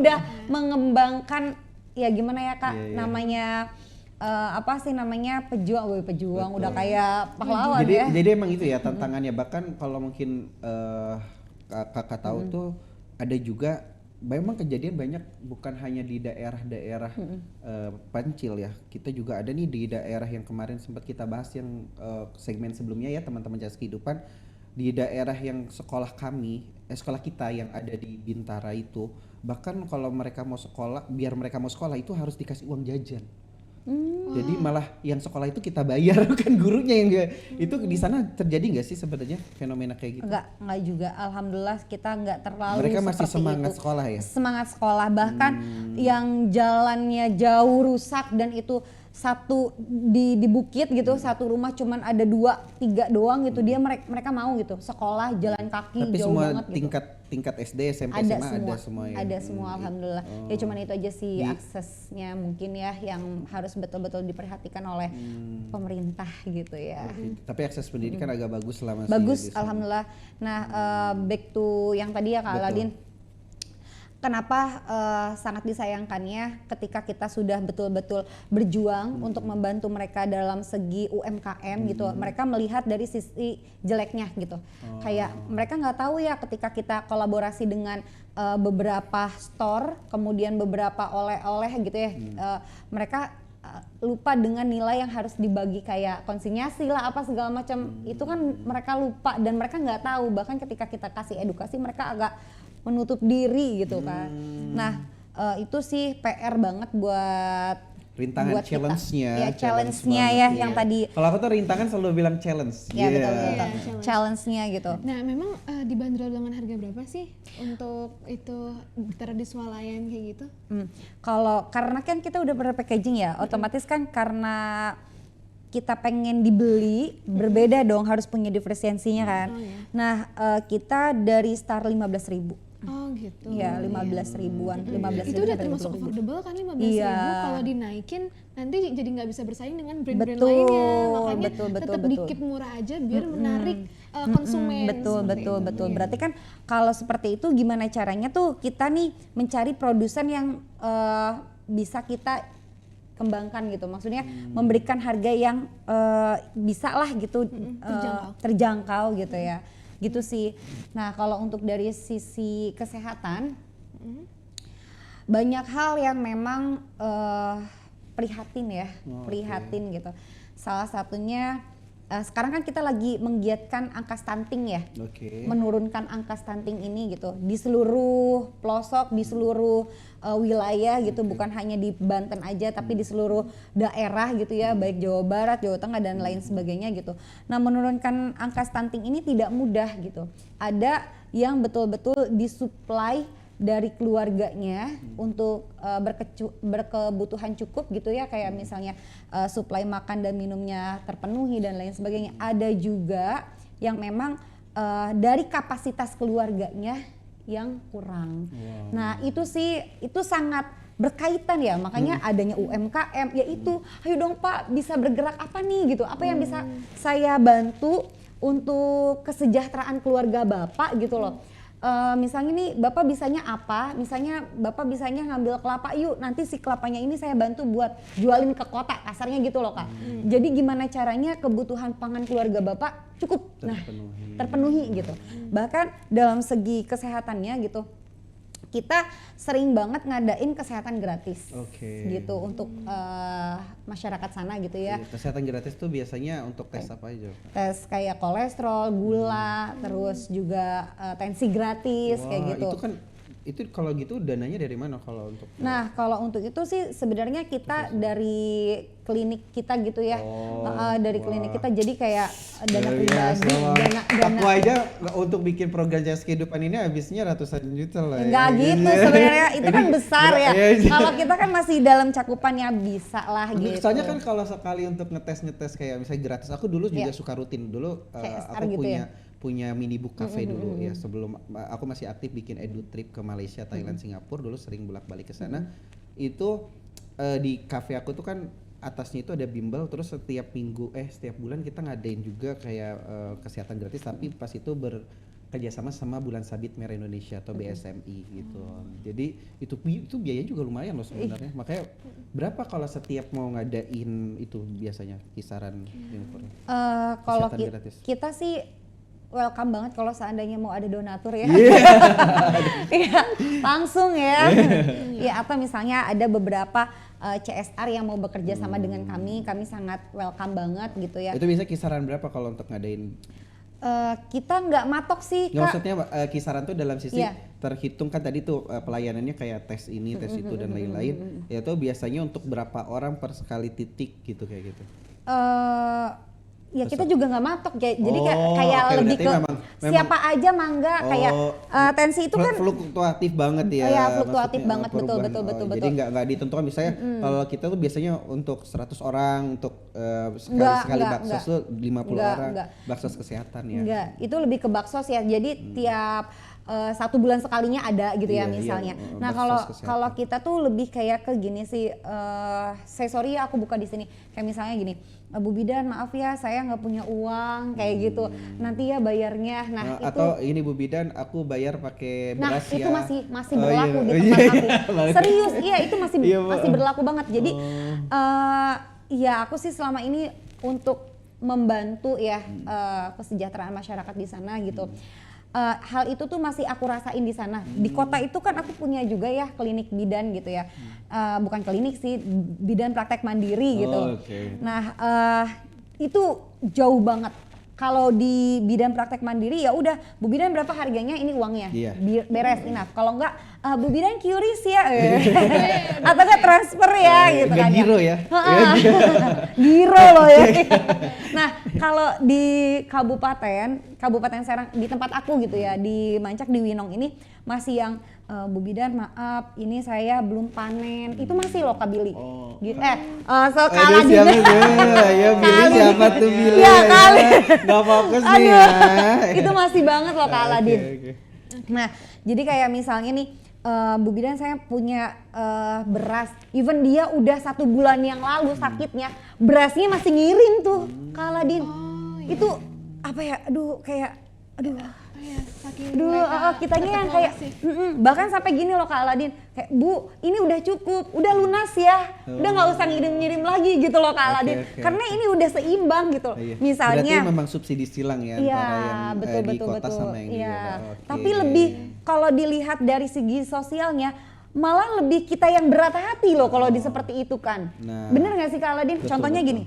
udah mengembangkan ya gimana ya Kak, Iya, iya. namanya apa sih namanya pejuang Betul. udah kayak pahlawan jadi ya. jadi emang itu ya tantangannya, bahkan kalau mungkin kakak tahu tuh ada juga memang kejadian banyak bukan hanya di daerah-daerah Pancil ya, kita juga ada nih di daerah yang kemarin sempat kita bahas yang segmen sebelumnya ya teman-teman Jasa Kehidupan, di daerah yang sekolah kami sekolah kita yang ada di Bintara itu, bahkan kalau mereka mau sekolah, biar mereka mau sekolah itu harus dikasih uang jajan. Jadi malah yang sekolah itu kita bayar bukan gurunya yang itu di sana terjadi nggak sih sebenarnya fenomena kayak gitu? Enggak juga, alhamdulillah kita enggak terlalu Mereka masih seperti semangat itu. sekolah ya? Semangat sekolah, bahkan yang jalannya jauh rusak dan itu satu di bukit gitu, satu rumah cuman ada 2-3 doang gitu, mereka mau gitu sekolah jalan kaki Tapi jauh semua banget gitu. tingkat SD, SMP, Ada SMA semua, ada semua ya? ada semua alhamdulillah. Ya cuman itu aja sih aksesnya mungkin ya yang harus betul-betul diperhatikan oleh pemerintah gitu ya. Tapi akses pendidikan agak bagus selama Bagus di sana. alhamdulillah. Nah, back to yang tadi ya Kak Betul. Aladin. Kenapa sangat disayangkannya ketika kita sudah betul-betul berjuang untuk membantu mereka dalam segi UMKM gitu, mereka melihat dari sisi jeleknya gitu. Kayak mereka nggak tahu ya ketika kita kolaborasi dengan beberapa store, kemudian beberapa oleh-oleh gitu ya, mereka lupa dengan nilai yang harus dibagi kayak konsinyasi lah apa segala macam, itu kan mereka lupa dan mereka nggak tahu, bahkan ketika kita kasih edukasi mereka agak menutup diri gitu kan. Nah itu sih PR banget buat Rintangan kita. challenge-nya. Ya challenge-nya banget, ya iya. yang tadi. Kalau aku tuh rintangan selalu bilang challenge. Ya Iya. betul. challenge. Challenge-nya gitu. Nah, memang dibanderol dengan harga berapa sih untuk itu terhadap swalayan kayak gitu? Kalau karena kan kita udah packaging ya, otomatis kan karena kita pengen dibeli berbeda dong, harus punya diferensiasinya kan. Oh, iya. Nah kita dari start 15.000. Oh gitu. Ya 15 ribuan, 15 Itu udah termasuk affordable kan 15.000. Iya. Kalau dinaikin nanti jadi nggak bisa bersaing dengan brand-brand Betul, lainnya. Makanya betul, tetap betul. dikit murah aja biar menarik konsumen. Betul, seperti betul, itu. betul. Iya. Berarti kan kalau seperti itu gimana caranya tuh kita nih mencari produsen yang bisa kita kembangkan gitu. Maksudnya memberikan harga yang bisa lah gitu terjangkau gitu ya. Gitu sih. Nah, kalau untuk dari sisi kesehatan banyak hal yang memang prihatin ya, prihatin gitu. Salah satunya sekarang kan kita lagi menggiatkan angka stunting ya. Oke. Menurunkan angka stunting ini gitu di seluruh pelosok, di seluruh wilayah gitu, bukan hanya di Banten aja tapi di seluruh daerah gitu ya, baik Jawa Barat, Jawa Tengah dan lain sebagainya gitu. Nah, menurunkan angka stunting ini tidak mudah gitu. Ada yang betul-betul disuplai dari keluarganya untuk berkebutuhan cukup gitu ya, kayak misalnya suplai makan dan minumnya terpenuhi dan lain sebagainya. Ada juga yang memang dari kapasitas keluarganya yang kurang. Nah itu sih, itu sangat berkaitan ya, makanya adanya UMKM, yaitu ayo dong Pak bisa bergerak apa nih gitu, apa yang bisa saya bantu untuk kesejahteraan keluarga Bapak gitu loh. Misalnya nih Bapak bisanya apa, misalnya Bapak bisanya ngambil kelapa, yuk nanti si kelapanya ini saya bantu buat jualin ke kota, kasarnya gitu loh Kak. Jadi gimana caranya kebutuhan pangan keluarga Bapak cukup, terpenuhi gitu. Bahkan dalam segi kesehatannya gitu, kita sering banget ngadain kesehatan gratis gitu untuk masyarakat sana gitu ya. Iya, kesehatan gratis tuh biasanya untuk tes apa aja? Tes kayak kolesterol, gula, terus juga tensi gratis kayak gitu. Itu kan, itu kalau gitu dananya dari mana kalau untuk? Nah kalau untuk itu sih sebenarnya kita dari klinik kita gitu ya, dari klinik kita, jadi kayak dana pribadi, Aku aja untuk bikin program Jasa Kehidupan ini habisnya ratusan juta lah. Enggak gitu sebenarnya, itu kan besar ya. Kalau kita kan masih dalam cakupannya bisa lah gitu. Soalnya kan kalau sekali untuk ngetes kayak misalnya gratis, aku dulu juga suka rutin dulu. Aku gitu punya mini book cafe dulu ya, sebelum aku masih aktif bikin edu trip ke Malaysia, Thailand, Singapura, dulu sering bolak-balik ke sana. Itu di cafe aku tuh kan atasnya itu ada bimbel, terus setiap bulan kita ngadain juga kayak kesehatan gratis, tapi pas itu kerjasama sama Bulan Sabit Merah Indonesia atau BSMI gitu. Jadi itu biaya juga lumayan loh sebenarnya. Makanya berapa kalau setiap mau ngadain itu biasanya kisaran Jennifer? Kalau Kesehatan gratis. kita sih welcome banget kalau seandainya mau ada donatur ya. Iya. Iya, langsung ya. Ya atau misalnya ada beberapa CSR yang mau bekerja sama dengan kami sangat welcome banget gitu ya. Itu bisa kisaran berapa kalau untuk ngadain? Kita nggak matok sih Nggak, Kak. maksudnya kisaran tuh dalam sisi Iya. terhitung kan tadi tuh pelayanannya kayak tes ini, tes itu dan lain-lain. Ya itu biasanya untuk berapa orang per sekali titik gitu kayak gitu. Ya kita juga nggak matok ya. Jadi Oh, kayak oke, lebih berarti ke memang- siapa aja mangga kayak tensi itu kan fluktuatif banget ya. Iya, fluktuatif maksudnya, banget, betul, perubahan. betul. Jadi nggak ditentukan misalnya kalau kita tuh biasanya untuk 100 orang untuk sekali baksos enggak. tuh 50 Enggak, orang enggak. baksos kesehatan ya. enggak, itu lebih ke baksos ya. Jadi tiap 1 bulan sekalinya ada gitu ya Iya, misalnya. iya, Nah baksos kesehatan. kalau kita tuh lebih kayak ke gini sih. Saya sorry ya aku buka di sini. Kayak misalnya gini, Bu Bidan maaf ya saya nggak punya uang kayak gitu. Nanti ya bayarnya. Nah itu. Atau ini Bu Bidan aku bayar pakai Nah beras itu ya. masih Oh, berlaku iya. di Oh, tempat iya, aku. iya. Serius, iya itu masih Iya, Bu. masih berlaku banget. Jadi ya aku sih selama ini untuk membantu ya kesejahteraan masyarakat di sana gitu. Hal itu tuh masih aku rasain di sana. Di kota itu kan aku punya juga ya klinik bidan gitu ya. Bukan klinik sih, bidan praktek mandiri gitu. Oh, oke. Nah itu jauh banget. Kalau di bidan praktek mandiri ya udah Bu Bidan berapa harganya ini uangnya. Iya. Beres enough. Kalau enggak Bu Bidan QRIS ya. Atau enggak transfer ya gitu Nggak kan. giro ya. Giro loh ya. Nah, kalau di Kabupaten Serang di tempat aku gitu ya, di Mancak di Winong ini masih yang Bu Bidan maaf ini saya belum panen. Itu masih loh Kabili. Oh. Gitu. Aduh Kaladin. siapa tuh? Ya Billy siapa tuh Billy? Ya, kali. Nggak fokus nih ya. Itu masih banget loh Kak Aladin. Oke. Nah, jadi kayak misalnya nih Bu Bidan saya punya beras, even dia udah 1 bulan yang lalu sakitnya, berasnya masih ngirim tuh Kak Aladin. Itu apa ya? Aduh kayak aduh. Iya, saking Aduh, mereka kitanya yang berterima kayak kasih. bahkan sampai gini loh Kak Aladin, kayak Bu ini udah cukup, udah lunas ya, udah nggak usah ngirim-ngirim lagi gitu loh Kak Aladin, oke. karena ini udah seimbang gitu. Iya. Misalnya, Berarti memang subsidi silang ya iya antara yang di kota betul. sama yang di Iya. daerah. Oke. Tapi lebih kalau dilihat dari segi sosialnya, malah lebih kita yang berat hati loh kalau di seperti itu kan. Nah. Bener nggak sih Kak Aladin? Betul, Contohnya betul. gini.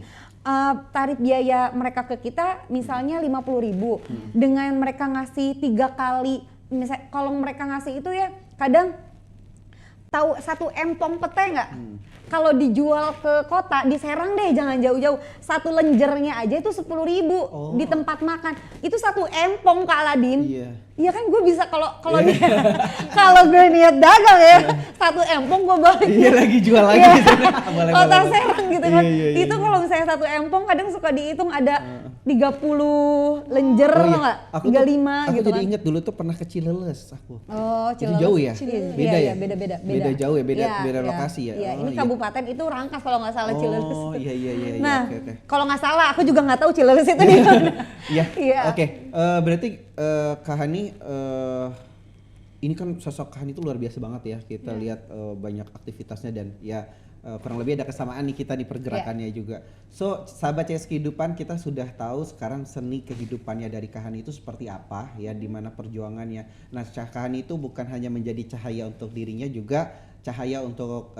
Tarif biaya mereka ke kita misalnya 50.000 dengan mereka ngasih 3 kali misal kalau mereka ngasih itu ya kadang tahu 1 empong pete nggak? Kalau dijual ke kota di Serang deh jangan jauh-jauh 1 lenjernya aja itu 10.000 di tempat makan itu 1 empong Kak Aladin. Iya. Iya kan gue bisa kalau kalau gue niat dagang ya 1 empong gue balik. Iya lagi jual lagi Iya. di sana. Boleh, Kota boleh. Serang gitu kan. Iya. Itu kalau misalnya 1 empong kadang suka dihitung ada 30 lenjer Oh, loh iya. nggak? Aku 35 tuh, gitu jadi kan. inget dulu tuh pernah ke Cileles aku. Oh, Itu Cileles. jauh ya? Iya, Beda iya, ya? beda. Beda jauh ya, beda Iya. lokasi ya? Iya, Oh, ini iya. kabupaten itu Rangkas kalau nggak salah Cileles. Oh iya. Nah, Oke. kalau nggak salah aku juga nggak tahu Cileles itu di mana. Iya. Iya. Oke. Berarti Kak Hani ini kan sosok Kak Hani itu luar biasa banget ya. Kita lihat banyak aktivitasnya dan ya kurang lebih ada kesamaan nih kita di pergerakannya juga. So, sahabat CS Kehidupan kita sudah tahu sekarang seni kehidupannya dari Kak Hani itu seperti apa ya, di mana perjuangannya. Nah, Kak Hani itu bukan hanya menjadi cahaya untuk dirinya juga cahaya untuk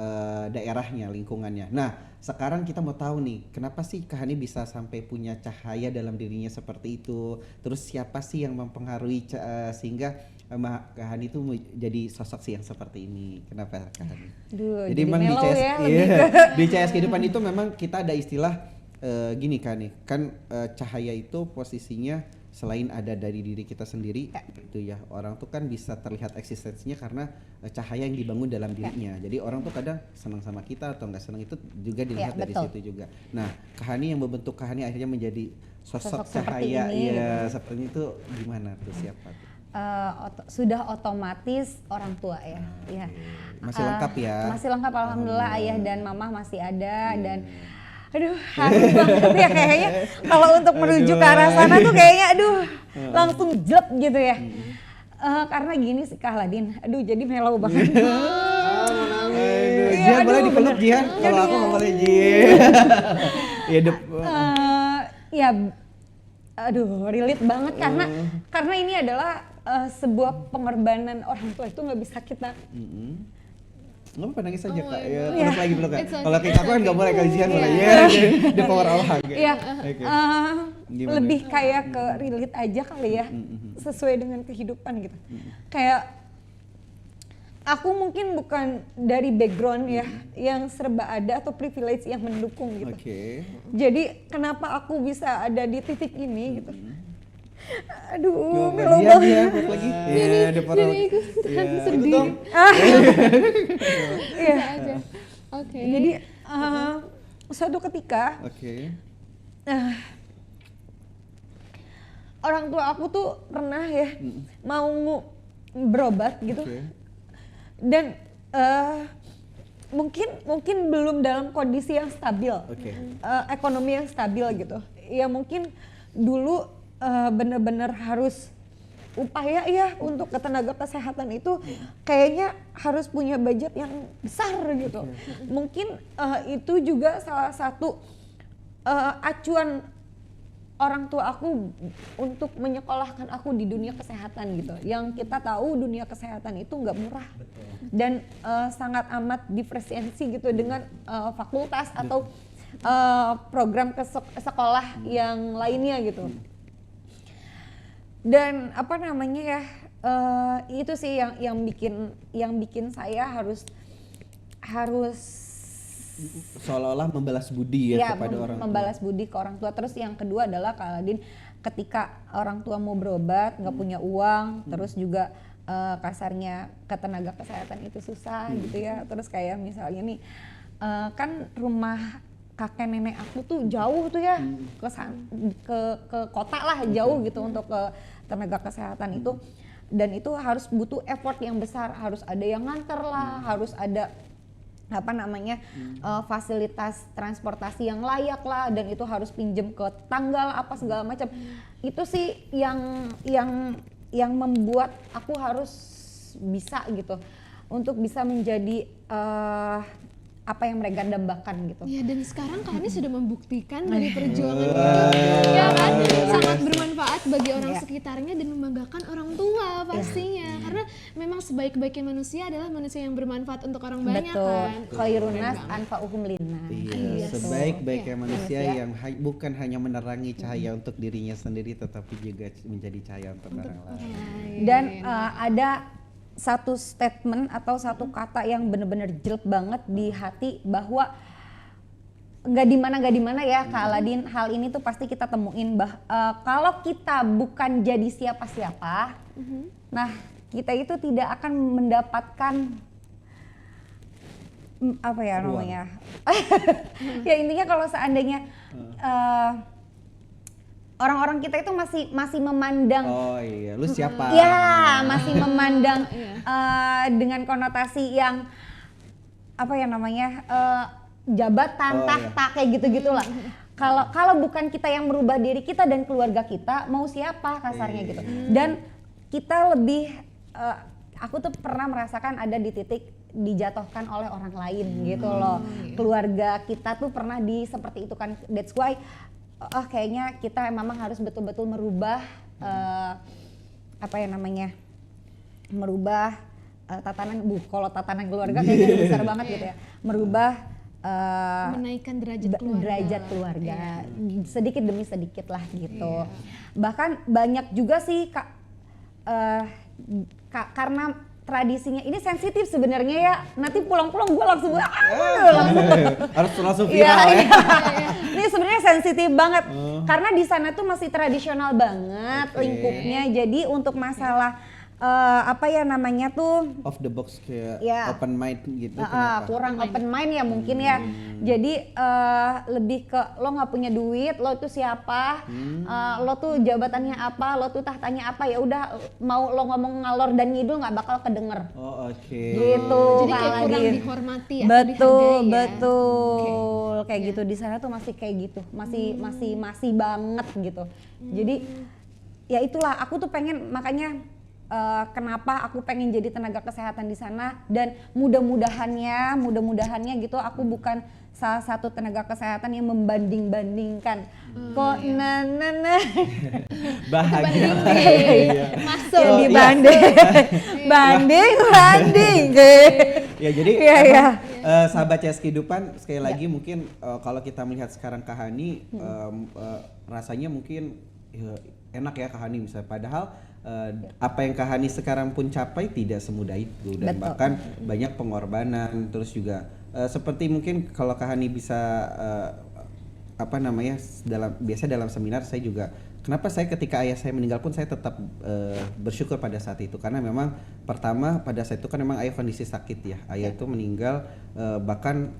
daerahnya, lingkungannya. Nah, sekarang kita mau tahu nih, kenapa sih Kak Hani bisa sampai punya cahaya dalam dirinya seperti itu? Terus siapa sih yang mempengaruhi sehingga Kak Hani itu jadi sosok sih yang seperti ini? Kenapa Kak Hani? Duh, Jadi memang di mellow CS, ya, iya, lebih ke- di CS Kehidupan itu memang kita ada istilah gini Kak Hani, kan cahaya itu posisinya selain ada dari diri kita sendiri itu ya, orang tuh kan bisa terlihat eksistensinya karena cahaya yang dibangun dalam dirinya. Jadi orang tuh kadang senang sama kita atau nggak senang itu juga dilihat dari betul. situ juga. Nah, Kak Hani yang membentuk Kak Hani akhirnya menjadi sosok Sosok seperti cahaya ini, ya seperti itu, gimana tuh, siapa tuh? Sudah otomatis orang tua ya. Ya. Masih lengkap ya? Masih lengkap alhamdulillah, ayah dan mama masih ada dan aduh harus banget ya kayaknya kalau untuk menuju ke arah sana tuh kayaknya aduh langsung jelek gitu ya. Karena gini sih Kak Ladin, aduh jadi mellow banget. Jihan boleh dipeluk Jihan, kalau aku nggak boleh Jihan. Ya, aduh relate banget karena ini adalah sebuah pengorbanan orang tua itu nggak bisa kita. Nggak apa-apa nangis aja Kak, ya Yeah. peluk lagi peluk Kak. It's okay. Kalau kayak aku kan nggak boleh, kalau Jihan boleh. Ya, the power of hug. Iya, Oke. Gimana? lebih kayak ke relate aja kali ya, sesuai dengan kehidupan gitu. Kayak aku mungkin bukan dari background ya yang serba ada atau privilege yang mendukung gitu. Oke. Jadi kenapa aku bisa ada di titik ini gitu? Aduh, Coba melo Jihan, banget. Jihan, peluk lagi. Ya, the power of ikutan Iya. sedih. dong. Iya. Bisa aja. Oke. Jadi suatu ketika Oke. orang tua aku tuh pernah ya mau berobat gitu. Oke. Dan mungkin belum dalam kondisi yang stabil, Oke. ekonomi yang stabil gitu. Ya mungkin dulu bener-bener harus upaya ya untuk ke tenaga kesehatan itu kayaknya harus punya budget yang besar gitu. Mungkin itu juga salah satu acuan orang tua aku untuk menyekolahkan aku di dunia kesehatan gitu. Yang kita tahu dunia kesehatan itu nggak murah dan sangat amat diferensiasi gitu dengan fakultas atau program sekolah yang lainnya gitu. Dan apa namanya ya, itu sih yang bikin saya harus Seolah-olah membalas budi ya kepada orang tua. membalas budi ke orang tua. Terus yang kedua adalah Kak Aladin, ketika orang tua mau berobat nggak punya uang, terus juga kasarnya ke tenaga kesehatan itu susah gitu ya. Terus kayak misalnya nih kan rumah kakek nenek aku tuh jauh tuh ya ke kota lah jauh gitu untuk ke tenaga kesehatan itu, dan itu harus butuh effort yang besar, harus ada yang nganter lah, harus ada apa namanya fasilitas transportasi yang layak lah, dan itu harus pinjem ke tanggal apa segala macam. Itu sih yang membuat aku harus bisa gitu untuk bisa menjadi apa yang mereka dambakan gitu. Ya, dan sekarang Kak Ani sudah membuktikan dari perjuangan itu ya kan sangat bermanfaat bagi orang sekitarnya dan membanggakan orang tua pastinya. Karena memang sebaik-baiknya manusia adalah manusia yang bermanfaat untuk orang banyak kan. Khairun nas anfa'uhum linnas. Iya, sebaik-baiknya manusia Iya. yang bukan hanya menerangi cahaya untuk dirinya sendiri, tetapi juga menjadi cahaya untuk orang lain. Dan ada satu statement atau satu kata yang benar-benar jelek banget di hati, bahwa nggak di mana ya Kak Aladin, hal ini tuh pasti kita temuin kalau kita bukan jadi siapa-siapa, nah kita itu tidak akan mendapatkan apa ya namanya ya intinya kalau seandainya orang-orang kita itu masih memandang, Oh iya, lu siapa? ya masih memandang dengan konotasi yang apa ya namanya jabatan, tahta kayak gitu-gitulah. Kalau bukan kita yang merubah diri kita dan keluarga kita, mau siapa kasarnya gitu. Dan kita lebih, aku tuh pernah merasakan ada di titik dijatuhkan oleh orang lain gitu loh. Keluarga kita tuh pernah seperti itu kan. That's why kayaknya kita memang harus betul-betul merubah apa ya namanya, merubah tatanan kalau tatanan keluarga kayaknya besar banget gitu ya, merubah Menaikkan derajat keluarga. sedikit demi sedikit lah gitu. Bahkan banyak juga sih Kak, karena tradisinya ini sensitif sebenarnya ya, nanti pulang-pulang gue langsung harus langsung viral ya. Ini sebenarnya sensitif banget karena di sana tuh masih tradisional banget lingkupnya. Jadi untuk masalah apa ya namanya tuh Off the box kayak Ya. open mind gitu. Kenapa? kurang open mind ya mungkin ya. Jadi lebih ke lo nggak punya duit, lo itu siapa, lo tuh jabatannya apa, lo tuh tahtanya apa, ya udah mau lo ngomong ngalor dan ngidul nggak bakal kedenger. Oh oke. Gitu. Jadi kayak Kak kurang Adin. dihormati ya, Betul, dihargai ya. betul. Kayak gitu di sana tuh masih kayak gitu, masih banget gitu. Jadi ya itulah aku tuh pengen, makanya kenapa aku pengen jadi tenaga kesehatan di sana, dan mudah-mudahannya gitu aku bukan salah satu tenaga kesehatan yang membanding-bandingkan. Kok Bahagia. Masuk. ya Oh, dibanding, banding. Ya jadi Iya, emang, iya. sahabat CS Kehidupan sekali lagi mungkin kalau kita melihat sekarang Kak Hani rasanya mungkin enak ya Kak Hani misalnya, padahal apa yang Kak Hani sekarang pun capai tidak semudah itu, dan Betul. bahkan banyak pengorbanan, terus juga seperti mungkin kalau Kak Hani bisa apa namanya biasa dalam seminar saya juga, kenapa saya ketika ayah saya meninggal pun saya tetap bersyukur pada saat itu, karena memang pertama pada saat itu kan memang ayah kondisi sakit ya, ayah itu meninggal bahkan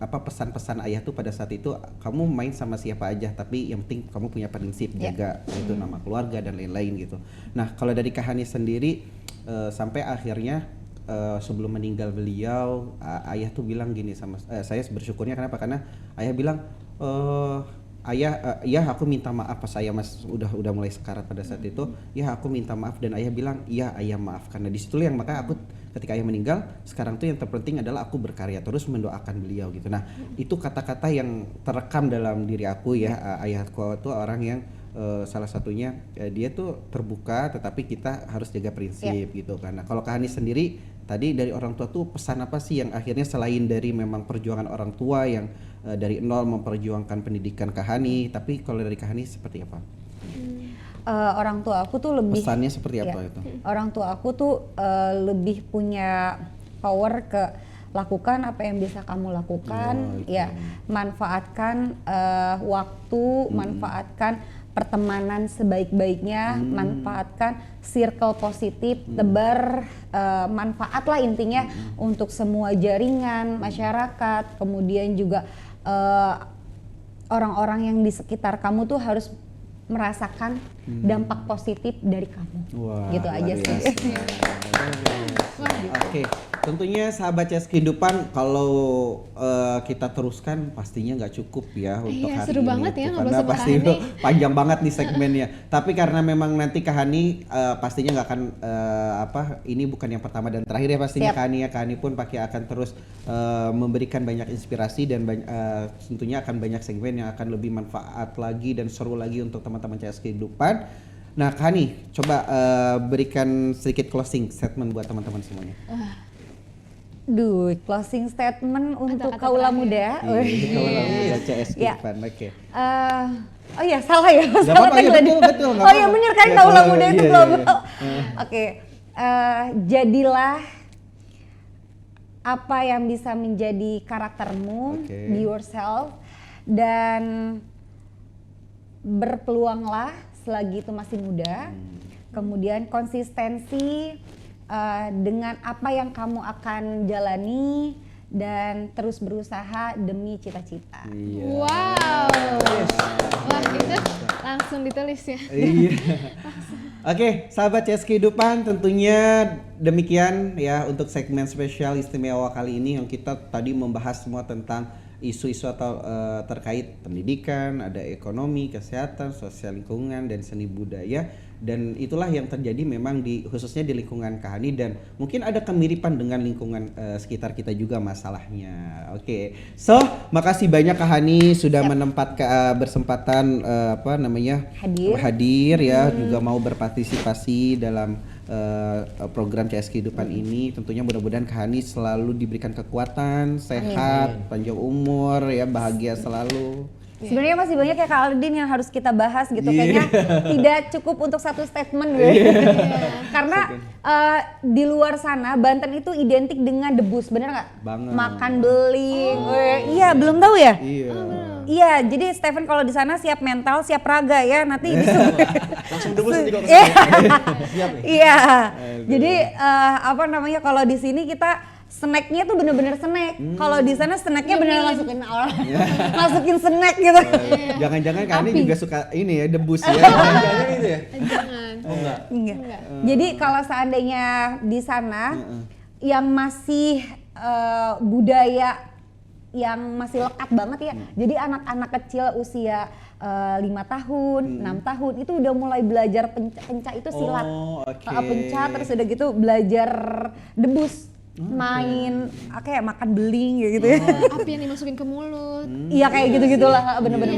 apa pesan-pesan ayah tuh pada saat itu, kamu main sama siapa aja tapi yang penting kamu punya prinsip, jaga itu nama keluarga dan lain-lain gitu. Nah kalau dari Kak Hani sendiri sampai akhirnya sebelum meninggal beliau ayah tuh bilang gini sama saya, bersyukurnya kenapa, karena ayah bilang ayah ya aku minta maaf pas saya udah mulai sekarat pada saat itu, ya aku minta maaf, dan ayah bilang iya ayah maaf, karena di situ yang maka aku ketika ayah meninggal sekarang tuh yang terpenting adalah aku berkarya terus mendoakan beliau gitu. Nah itu kata-kata yang terekam dalam diri aku ya. Ayahku tuh orang yang salah satunya dia tuh terbuka, tetapi kita harus jaga prinsip gitu. Karena kalau Kak Hani sendiri tadi dari orang tua tuh pesan apa sih yang akhirnya selain dari memang perjuangan orang tua yang dari nol memperjuangkan pendidikan Kak Hani, tapi kalau dari Kak Hani seperti apa? Orang tua aku tuh lebih, Pesannya seperti apa itu? orang tua aku tuh lebih punya power ke lakukan apa yang bisa kamu lakukan, ya manfaatkan waktu, manfaatkan pertemanan sebaik-baiknya, manfaatkan circle positif, tebar manfaat lah intinya untuk semua jaringan masyarakat, kemudian juga orang-orang yang di sekitar kamu tuh harus merasakan dampak positif dari kamu. Wah, gitu aja luar sih. biasa. Oke, tentunya sahabat CS Kehidupan kalau kita teruskan pastinya nggak cukup ya untuk hari seru ini banget ya tuh, ngobrol karena sama pasti Kak Hani. panjang banget nih segmennya. Tapi karena memang nanti Kak Hani pastinya nggak akan ini bukan yang pertama dan terakhir ya pastinya. Siap. Kak Hani pun pakai akan terus memberikan banyak inspirasi dan tentunya akan banyak segmen yang akan lebih manfaat lagi dan seru lagi untuk teman-teman CS Kehidupan. Nah Kak Hani coba berikan sedikit closing statement buat teman-teman semuanya. Duh, closing statement untuk Kata-kata kaula terakhir. muda. Kalau udah CS Ya. Kehidupan, oke. Oh iya, salah ya. Nggak Salah apa-apa, ya, tagline. betul, nggak Oh iya apa-apa. bener kan, Ya, kaula kalau- muda itu iya, global. iya. Oke, jadilah apa yang bisa menjadi karaktermu, Oke. be yourself, dan berpeluanglah selagi itu masih muda. Kemudian konsistensi dengan apa yang kamu akan jalani, dan terus berusaha demi cita-cita. Iya. Wow. Wah, itu langsung ditulis ya. Iya. Oke, sahabat CS Kehidupan, tentunya demikian ya untuk segmen spesial istimewa kali ini yang kita tadi membahas semua tentang isu-isu atau terkait pendidikan, ada ekonomi, kesehatan, sosial lingkungan, dan seni budaya. Dan itulah yang terjadi memang khususnya di lingkungan Kak Hani, dan mungkin ada kemiripan dengan lingkungan sekitar kita juga masalahnya. Oke, so makasih banyak Kak Hani sudah bersempatan hadir ya, juga mau berpartisipasi dalam program CS Kehidupan ini. Tentunya mudah-mudahan Kak Hani selalu diberikan kekuatan, sehat, panjang umur ya, bahagia selalu. Sebenarnya masih banyak ya Kak Aldin yang harus kita bahas gitu. Iya. Kayaknya tidak cukup untuk satu statement gitu. Karena di luar sana Banten itu identik dengan debus, bener nggak? Banget. Makan beling. Iya, belum tahu ya? Iya. Iya, jadi Stephen kalau di sana siap mental, siap raga ya, nanti Langsung debus nanti kalau Iya. kesana. Siap nih. Iya. Jadi apa namanya kalau di sini kita snacknya tuh bener-bener snack. Kalau di sana snacknya bener masukin masukin snack gitu. Jangan-jangan kalian juga suka ini ya debus ya. Jangan itu ya? Jangan. Oh enggak. Enggak. Jadi kalau seandainya di sana yang masih budaya yang masih lekat banget ya. Jadi anak-anak kecil usia 5 tahun, 6 tahun itu udah mulai belajar penca itu silat. Oh, oke. Penca terus udah gitu belajar debus. Main kayak makan beling gitu ya. Api yang dimasukin ke mulut. Iya kayak gitu-gitulah bener-bener.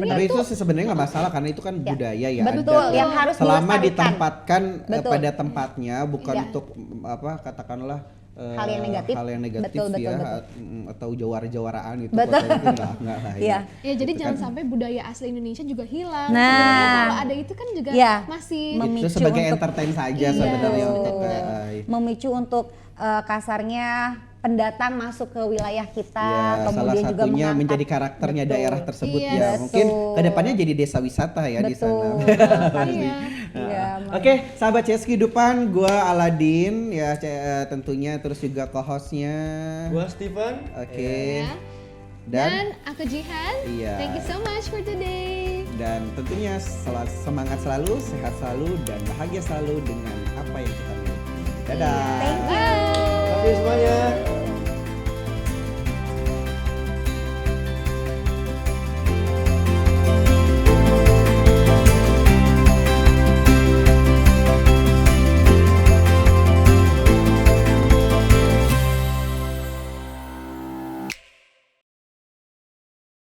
Tapi itu sih sebenarnya nggak masalah karena itu kan budaya ya. Betul, adat. yang harus selama dilestarikan. ditempatkan Betul. pada tempatnya bukan Iya. untuk apa katakanlah Hal yang negatif. hal yang negatif Betul, ya betul. atau jawara-jawaraan itu Betul. pokoknya itu enggak lah Iya. Ya jadi Gitu jangan kan. sampai budaya asli Indonesia juga hilang. Nah. Sebenarnya kalau ada itu kan juga Iya. masih itu memicu sebagai untuk- entertain saja Iya, sebenarnya betul. untuk memicu untuk kasarnya pendatang masuk ke wilayah kita, ya, salah kemudian juga satunya mengangkat- menjadi karakternya Betul. daerah tersebut Iya, ya. Mungkin betul. kedepannya jadi desa wisata ya di sana. Iya. Iya, Oke, sahabat CS Kehidupan, gua Aladin ya tentunya terus juga co-hostnya. Gua Steven. Oke. Ya. Dan Dan aku Jihan. Iya. Thank you so much for today. dan tentunya semangat selalu, sehat selalu dan bahagia selalu dengan apa yang kita miliki. Dadah. Thank you. Bye. Terima kasih semuanya.